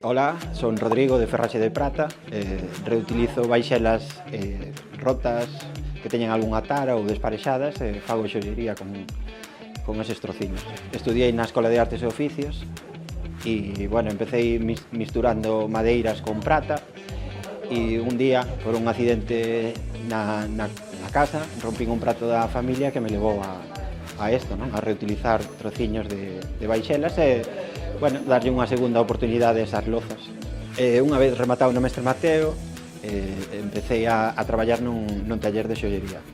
Ola, son Rodrigo de Ferraxe de Prata, reutilizo baixelas rotas que teñen algunha tara ou desparexadas e fago xoiería con eses trociños. Estudiei na Escola de Artes e Oficios e, bueno, empecé misturando madeiras con prata e un día, por un accidente na casa, rompín un prato da familia que me levou a isto, non? A reutilizar trociños de baixelas e, bueno, darlle unha segunda oportunidade a esas lozas. Unha vez rematado no Mestre Mateo, empecé a traballar nun taller de xoiería.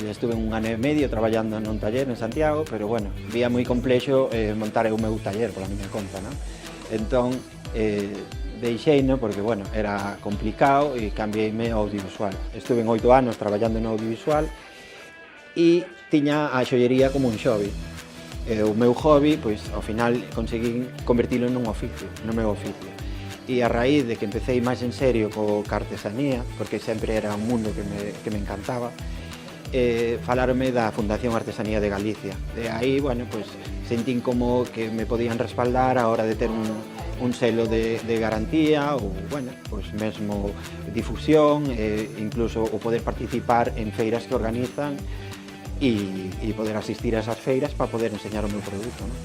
Estuve un ano e medio traballando nun taller en Santiago, pero, bueno, vía moi complexo montar o meu taller pola miña conta, non? Entón, deixeino porque, bueno, era complicado e cambiei-me ao audiovisual. Estuve 8 anos traballando no audiovisual e tiña a xoiería como un hobby. O meu hobby, pois, ao final, conseguín convertilo nun oficio, no meu oficio. E a raíz de que empecé máis en serio co artesanía, porque sempre era un mundo que me encantaba, falarme da Fundación Artesanía de Galicia. De aí, bueno, pois, sentín como que me podían respaldar a hora de ter un selo de garantía ou, bueno, pois mesmo difusión, incluso o poder participar en feiras que organizan e poder asistir a esas feiras para poder enseñar o meu produto, non?